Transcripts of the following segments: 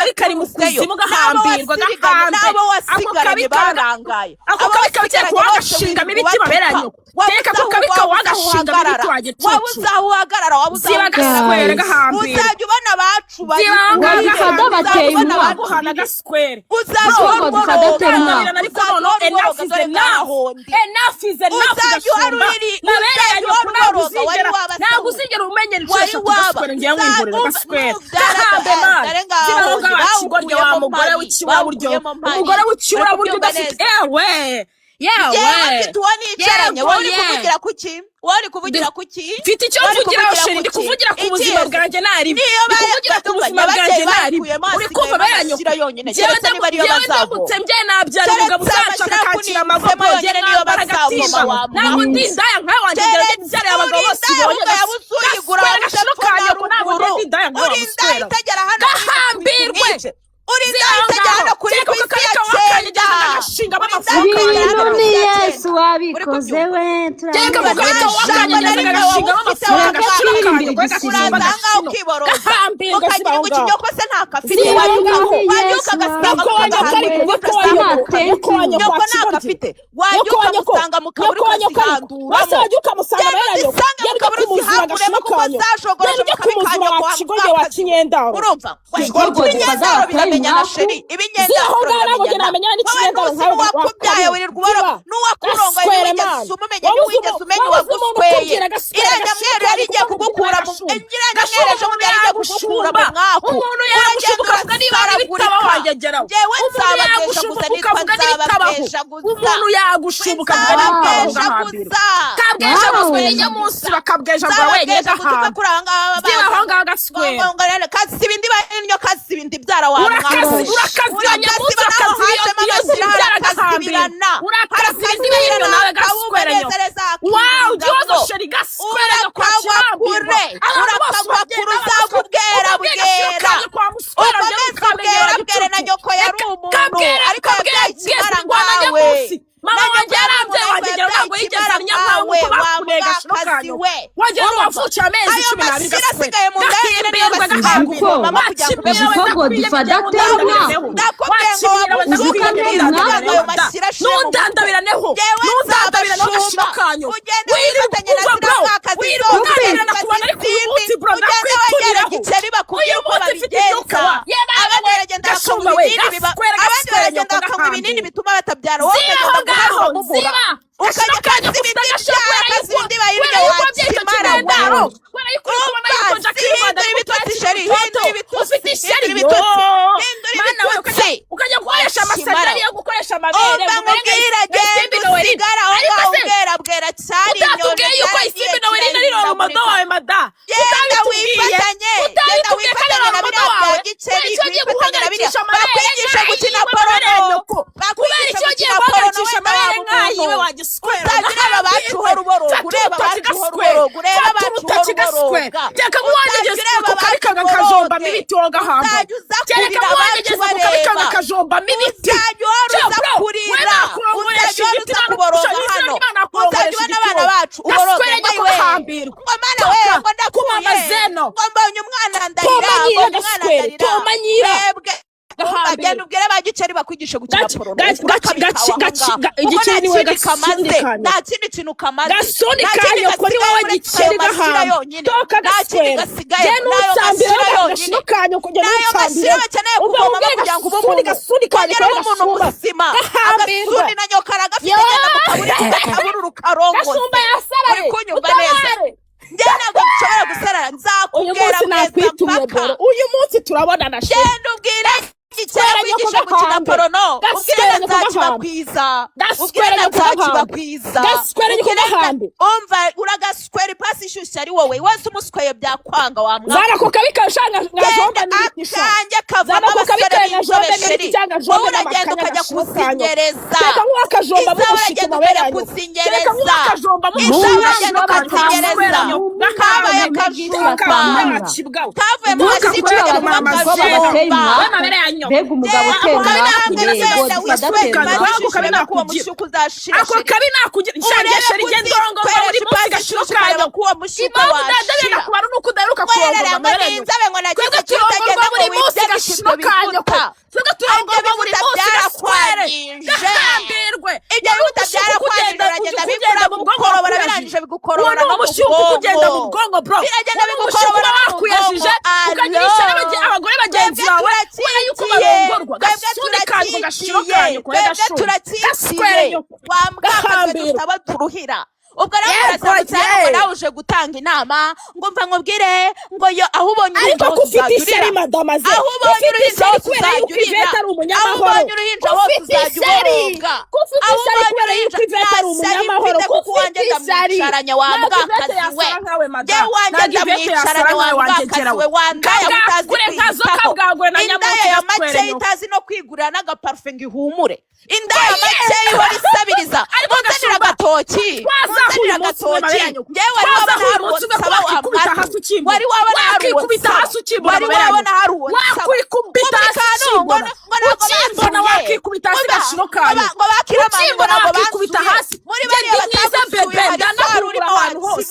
kabi kari mu kuzimu gahambirwa nabo wasigaranye barangaye ako kabi kabitera kuwagashinga ibiti baberanyo teka ako kabi kawagashinga ibiti wagicucu wabuzahagarara wabuzahagarara gahambirwa uzajya ubona abacu bari Fada bateye umwaka guhana gasquare enough is enough ntabwo uzigera umenyera icyo gasquare ngiye ngwingurira gasquare umugore w'ikiburyo udafite yewe tuwani icaranye wari kuvugira kuki mfite icyo mvugira sheri ndi kuvugira ku buzima bwanjye nari kuvugira ku buzima bwanjye nari uri kumva bayanyo ndamutse mbye nabyara umugabo uzanshaka kakira amavuko yogere niyo baragatimba ntabwo ndindaya nkawe wanjye byara abagabo bose ibonye yabusuyigura kanyo ntabwo ndindaya nkawe gahambirwe urinda itajyana kuri kwisi ya cyenda ibintu ni Yesu wabikoze we teka muganga wakanya n'agashinga amafaranga kuranga ukiboroza ukagira ngo kinyoko se nta kafite wabyuka gasanga wabyuka mu kaburi kasihandura wabyuka musanga bayo yabyo kumuzira gashokanyo yabyo kumuzira wakigoye wa kinyendaro urumva kinyendaro biramenya na sheri ibinyendaro biramenya n'ikinyendaro nkawe wakubyaye wirirwa ubara n'uwakurongoye wigeze umumenya n'uwigeze umenya wagusweye iranya mwere yari igiye kugukura mu iranya mwere ejo bundi yari igiye kugukura mu mwaku umuntu yagushubuka avuga niba bitaba wagegera jewe nzabagesha gusa nitwa nzabagesha gusa umuntu yagushubuka avuga nzabagesha gusa kabgesha boswe njya munsi bakabgesha bwa wenyine gahantu aho ngaho gaswera ngorere kasi ibindi banyo kasi ibindi byara wa urakaziranya munsi akazirana urakazirana nawe gaswera wow jozo sheri gaswera kwa kure urakagwa kuruza kubwera bwera ubwera na nyoko yari umuntu ariko yabyakimara ngawe mama wanjye yaramze wagegera ntabwo yigeze arya nkawe uko bakunega shokanyo wagera wavuca amezi 12 gasigaye mu ndahire niyo kuko uzikogo difada terna nundandabiraneho gashokanyo wirirwa nakubona ariko uyu munsi bro ndakwituriraho uyu munsi mfite ibyuka abandi baragenda bakanywa ibinini bituma batabyara wowe ukajya kandi ibindi byaka zindi bayirya wakimara ukajya gukoresha amasezerano yo gukoresha amabere bwera cyari utatubwiye yuko isimbi nawe rino rirora umudo wawe mada genda wifatanye na biriya bya giceri wifatanye na biriya bakwigisha gukina porono kubera icyo gihe guhagarikisha amabere nk'ayiwe wagiswera ureba abacuhora uborogo ureba abacuhora teka muwandegeze kukarikaga kajomba mibiti wogahamba teka muwandegeze kukarikaga kajomba mibiti uza kurira uza kuboroga hano uzajya n'abana bacu uboroge kuhambirwa umwana wewe ngo ndakuye ngo mbonye umwana ndarira genda ubwire ba giceri bakwigisha gukina porono igiceri niwe kamaze nta kindi kintu kamaze gasoni kanyo ko ni wowe giceri gahamba toka gaswera genda utsambira gasino kanyo kugenda utsambira bakeneye kuvoma kugira ngo ubone gasuni kanyo umuntu muzima agasuni na nyokara gafite kaburi rukarongo gasumba yasaraye kunyumva neza ngenda gushobora gusarara nzakubwira uyu munsi turabona na sheri genda ubwire gicera kwigisha gukina porono ubwira nzakibakwiza ubwira nzakibakwiza umva uragaswera ipasi ishyushye ari wowe wese umusweye byakwanga wa mwana zara ko kabika ushanga ngajomba akanjye kavamo abasore b'inzobe sheri wowe uragenda ukajya kuzinyereza reka nk'akajomba mu mushiki mabere yanyu reka nk'akajomba mu mushiki ukazinyereza kabaye akajomba kavuye mu hashikira mu makajomba mabere yanyu mbega umugabo utera ako kabi nakugira nshangiye sheri gendongo muri munsi gashiro kanyu kuwa mushika wa ndabona kubaru nuko udaheruka kurongorwa mabere yanyu twebwe turongorwa buri munsi gashiro kanyu twebwe turongorwa buri munsi gahambirwe ibyo bitabyara kwagenda uragenda bikura mu bwonko birangije bigukorora no mu bwonko kugenda mu bwonko bro biragenda bigukorora wakuyajije ukagirisha abagore bagenzi bawe kubera yuko barongorwa gasuni kanyu gashiro kanyu kwega shuri wambwakaze tutaba turuhira ubwo rero urasaba nawe uje gutanga inama ngo mva nkubwire ngo yo aho ubonye ariko kufite iseri madamaze aho ubonye uruhinja kubera yuko Ivete ari umunyamahoro kufite iseri aho ubonye uruhinja kubera ari umunyamahoro kufite iseri wambwakazi we je wanje ndamwicaranya wambwakazi we wandaya utazi kwitaho indaya ya make itazi no kwigurira n'agaparufe ngo ihumure indaya make ihora isabiriza uzanira agatoki ngewe wari wabona hari uwo wakikubita hasi ukimbona wakikubita hasi gashiro kanyu ukimbona wakikubita hasi muri bariya bebe ndanahurira ahantu hose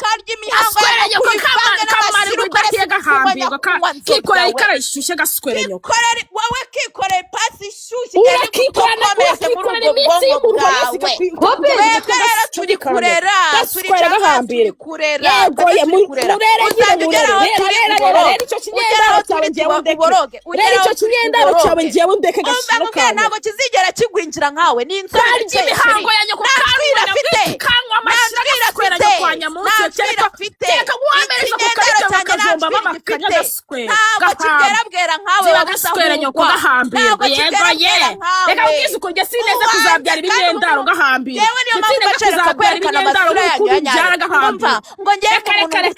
karya imihango kwivanga n'amasiru udakiye gahambirwa kikorera ikara ishushe gaswere nyoko wowe kikoreye pasi ishushe urakikorera imitsi y'umuntu wese turi kurera turi kurera yego ye murere icyo kinyendaro cyawe ngewe ndeke gashiro kanyu ntabwo kizigera kigwinjira nkawe ni inzobe imihango ya nyoko kanywa amashira kwera nyokwanya munsi kereka guhamereza ku karita bakajomba bamakanya gaswere ntabwo kigera bwera nkawe wagaswere nyoko gahambirwa yego ye reka ubwize uko njye sineza kuzabyara ibinyendaro gahambirwa kuzabyara ibinyendaro kubyara gahambirwa ngo ngewe abana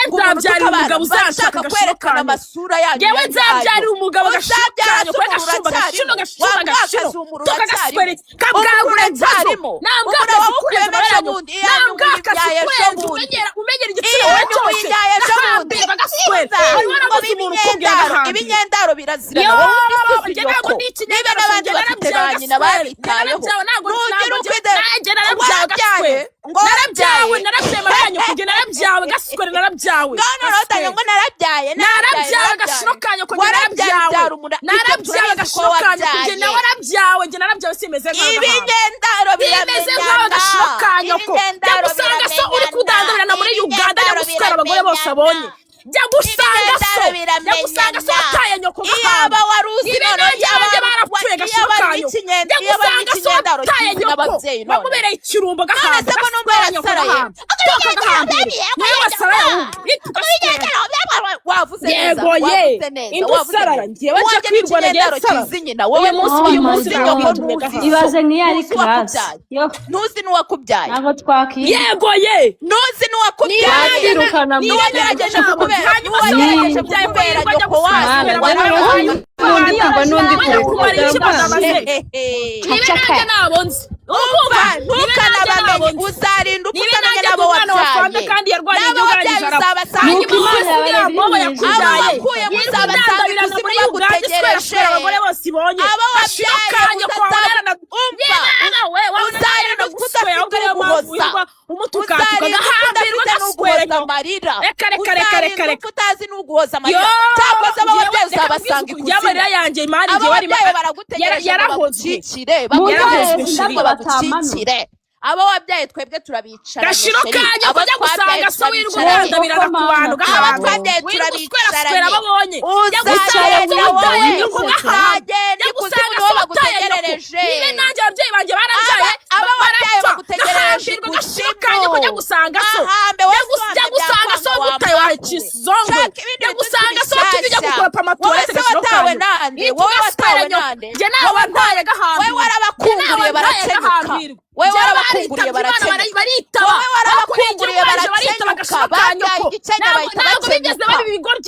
nzabyara umugabo uzashaka kwerekana amasura yanyu ngewe nzabyara umugabo gashaka kwega shumba gashiro tukagaswere kabwagure nzarimo nambwaka kukwemera bundi umenyera igitsina we cyose gahambirwa gaswere ibinyendaro birazira niba n'abandi bafite ba nyina babitayeho nugira ukwidera narabyawe maranye kugira narabyawe gasukore narabyawe ngo narabyawe gashiro kanyo ko narabyawe gashiro kanyo kugira nawe narabyawe nge narabyawe simeze nkaho ibinyendaro bimeze nkaho gashiro kanyo ko usanga so uri kudandabirana muri Uganda nyagusukara abagore bose abonye jya gusanga so ataye nyoko iyaba waruzi none yaba barapfuye gashiro kanyo jya gusanga so ataye nyoko bamubereye ikirumbo gahanda niyo wasara wavuze yego ye indusarara ngewe nje kwirwana ngewe uyu munsi ibaze nk'iyari class ntuzi n'uwakubyaye ntabwo twakira yego ye ntuzi n'uwakubyaye yirukana mu niwagerageje kukubera niwagerageje kubera nyoko wawe ngo nundi ntukanabamenye uzarinda ukutamenya nabo wabyaye kandi yarwanye igihugu uzabasanga abo wakuye muzabasanga ikuzimu bagutegereje abagore bose ibonye abo wabyaye uzarinda ukudafite uguhoza umutukatuka gahambirwa gaswere amarira reka utazi n'uguhoza amarira cyakoze abo wabyaye uzabasanga ikuzimu yabarira yanjye imari abo wabyaye baragutegereje bagucikire abo wabyaye twebwe turabicara gashiro kanya kujya gusanga so wirwa urandabirana ku bantu twabyaye turabicara babonye ikuzimu nibo bagutegerereje nibe nanjye ababyeyi banjye barabyaye abo wabyaye bagutegereje gashiro kanya kujya gusanga so jya gusanga so gutaye wahikizongo jya gusanga so tujya gukoropa amatuwarete gashiro kanya wowe watawe nande njye nawe ntaye gahambirwa wowe warabakunguriye barakenyuka wewe warabakunguriye barakenyuka wowe warabakunguriye barakenyuka babyaye igicenya bahita bakenyuka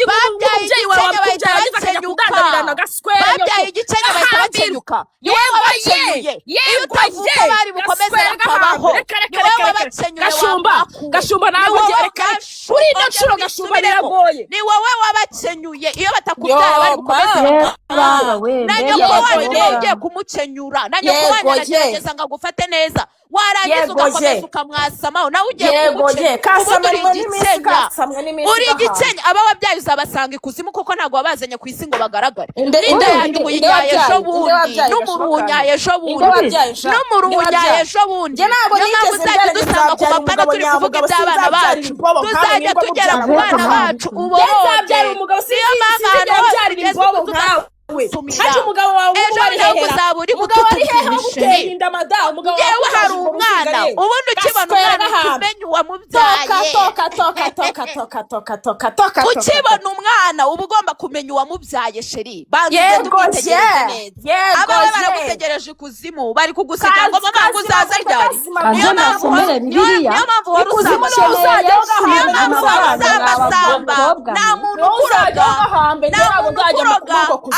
babyaye igicenya bahita bakenyuka babyaye uvuka ni wowe wabakenyuye iyo utavuka bari bukomeze bakabaho ni wowe wabakenyuye Gashumba nawe uri nacuro Gashumba biragoye ni wowe wabakenyuye iyo batakubyara bari bukomeze bakabaho nanyo ko wanyu ugiye kumukenyura nanyo ko wanyu aragerageza ngo agufate neza warangiza ugakomeza ukamwasamaho nawe ugiye uri igikenya aba wabyaye uzabasanga ikuzimu kuko ntabwo wabazanye ku isi ngo bagaragare inda yanyu uyinyaye ejo bundi n'umurunya ejo bundi niyo mpamvu uzajya dusanga ku mapana turi kuvuga iby'abana bacu tuzajya tugera ku bana bacu uboroge niyo mpamvu ahantu hose ugeze kutuga haje umugabo wawe yewe hari umwana ubundi ukibona umwana umenya uwamubyaye ukibona umwana uba ugomba kumenya uwamubyaye sheri banze dubitegereze neza abawe baragutegereje ikuzimu bari kugusigira ngo mama ngo uzaza ryari niyo mpamvu wari uzabasamba nta muntu ukuroga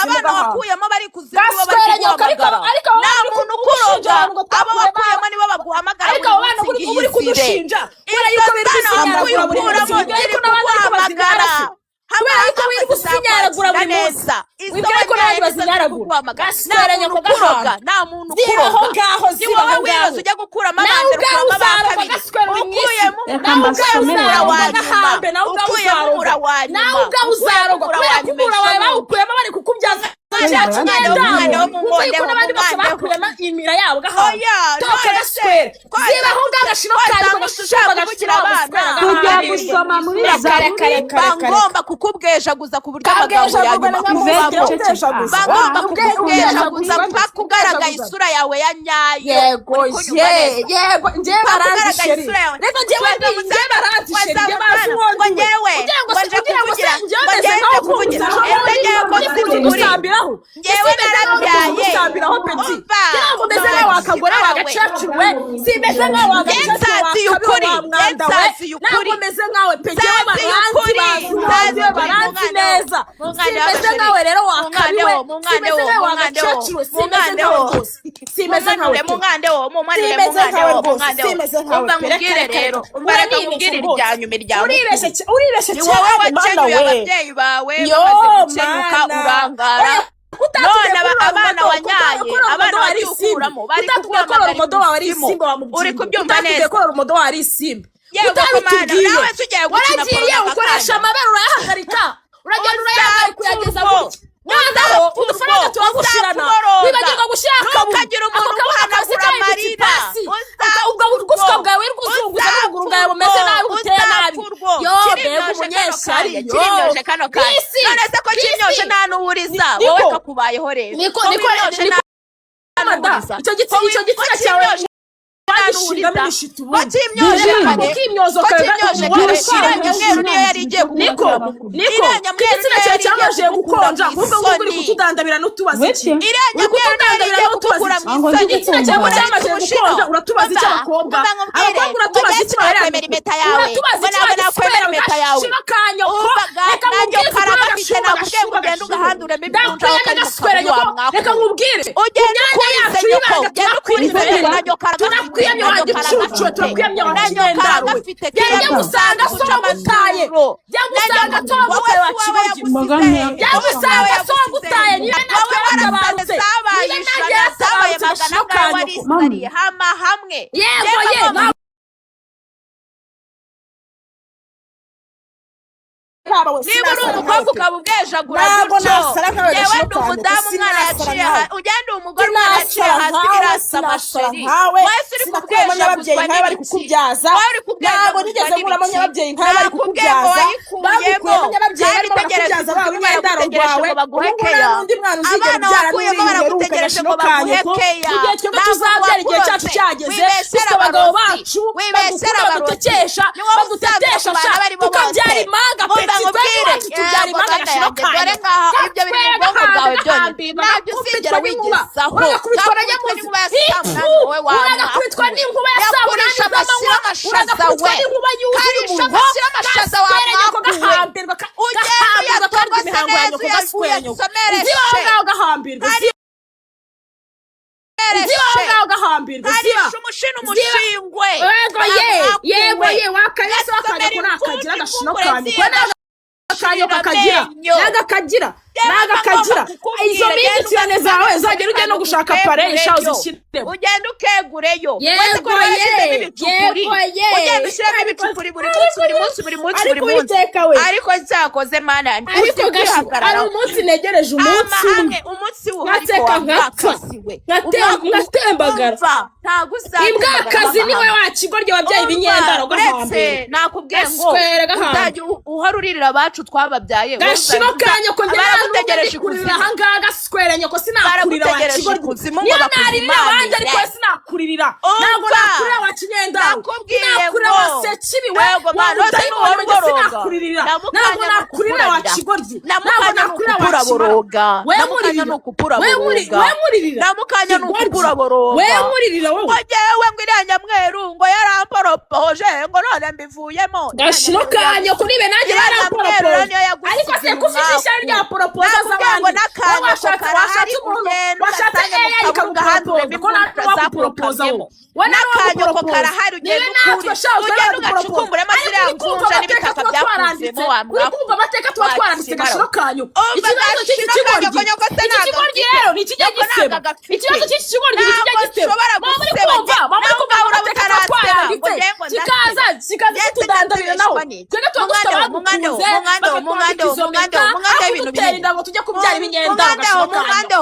abana wakuyemo bari kuzimu bari kuguhamagara nta muntu ukuroga abo wakuyemo nibo baguhamagara uri kudushinja ukuramo iri kuguhamagara kubera ko wiri gusinyaragura buri munsi wibwira ko nawe bazinyaragura gaswerenya ko gahoga nta muntu ukuroga ni wowe wibaza ujya gukura amabande rukuramo abakabiri ukuyemo nawe ubwawe uzaroga kubera ko umura wawe bawukuyemo bari kukubyaza umwana wo mu nkonde n'abandi bose bakuyemo imira yabo gahoga toka gaswere zibaho ngagashiro kandi gushaka gukira abana kujya gusoma muri Zaburi bangomba kukubwejaguza ku buryo amagambo yanyuma bagomba kukubwejaguza mpaka ugaragaye isura yawe ya nyayo yego njye barandisheri reka njye barandisheri njye bazuwondi ngo njyewe njyewe narabyaye umva meze nkawe wakagore wagacacuwe simeze nkawe wagacacuwe nsazi ukuri meze nkawe pegewe baranzi neza simeze nkawe rero wakabiwe simeze nkawe wagacacuwe simeze nkawe umva nkubwire rero umbareka nkubwire iryanyu uribeshe ni wowe wakenyuye ababyeyi bawe bamaze gukenyuka urangara none abana wanyaye abana bari ukuramo bari kuguhamagara uri kubyumva neza ko urumodo wari isimba utabitubwiye nawe tugiye gukina waragiye ukoresha amabere urayahagarika uragenda urayahagarika kuyageza gutya noneho udufaranga turagushirana wibagirwa gushira ukagira umuntu uguhanagura amarira ubwo urwufwa bwawe rwuzunguza n'ubuguru bwawe bumeze nabi buteye nabi mbega umunyeshari kirimyoje kano kanya none se ko kirimyoje nta n'uwuriza wowe kakubayeho rero niko icyo gitsina cyawe ushinga n'ibishita ubundi ukimyozo nyamweru niyo yari igiye gukura igitsina cyawe cyamaze gukonja ahubwo ngo uri kutudandabira n'utubaza iki iriya nyamweru niyo yari igiye gukura mu isoni igitsina cyawe cyamaze gukonja uratubaza iki abakobwa abakobwa uratubaza iki barakwemera impeta yawe ngo nakwemera impeta yawe nanjye karagafite nakubwiye ngo ugende ugahanduremo ibirunja aho kari mu kabiri wa mwaka reka nkubwire ugende ukurize nyoko ugende ukurize nanjye karagafite jya gusanga so gutaye jya gusanga so gutaye wakibagirwa jya gusanga so gutaye niba natwe batabarutse niba zabaye magana ngaho warisariye hama hamwe yego niba uri umukobwa ukaba ubwejagura gutyo yewe ndi umudamu umwana yaciye hasi ugenda umugore umwana yaciye hasi birasa amasheri wese uri kubwejaguzwa n'ibiki ntabwo nigeze nkuramo nyababyeyi nkawe bari kukubyaza bagukuyemo nyababyeyi bari kukubyaza bawe n'indaro rwawe baguhekeya abana wakuyemo baragutegereje ngo baguhekeya igihe twebwe tuzabyara igihe cyacu cyageze dufite abagabo bacu badutekesha tukabyara imanga tubyara imanga gashiro kanya ibyo biri mu bwonko bwawe byonyine ntabyo usigera wigezaho urakubitwa n'inkuba ya yakurisha amashyira amashaza we karisha amashyira amashaza wa mwakuwe ugenda uyatogose neza uyasomereshe ziba ugahambirwa ziba umushino umushingwe yego ye wakanyese wakajya ko nakagira agashino kanyu kanyo kakagira nagakagira izo minsi zawe zagera ujye no gushaka pare inshaho zishiremo ugenda ukegureyo yego ugenda ushyiramo ibicupuri buri munsi ariko nzakoze mana ariko ari umunsi negereje umunsi ngateka ngatembagara imbwakazi niwe wakigorye wabyaye ibinyendaro gahambira nakubwiye ngo uzajya uhora uririra abacu twababyaye gashino kanyo ko baragutegereje kurira ahangaha gaswere nyoko sinakurira wakigorye niyo naririra abandi ariko sinakuririra ntabwo nakurira wakinyendaro nakurira wasekibiwe sinakuririra ntabwo nakurira wakigorye ntabwo nakurira wakiboroga namukanya nukupura boroga wemuririra wowe ojewe ngo iriya nyamweru ngo yaramporopoje ngo none mbivuyemo gashino kanyo kuri be nanjye baramporopoje ariko se kufishisha rya poropoza z'abandi washatse umuntu washatse eya ikagupropoza ko natwe poropoza wowe n'akanyo ko karahari ugenda ugacukumbura amazira mvunja n'ibitaka byakuzemo kumva amateka tuba twaranditse gashino kanyo ikibazo cy'iki kigoryi rero ni ikijya giseba ikibazo cy'iki kigoryi ni ikijya giseba mama uri kumva amateka tuba twaranditse kikaza tudandarira naho twebwe tuba dufite abadukunze bakatwakizomeka aho dutera indango tujya kubyara ibinyendaro gashino kanyo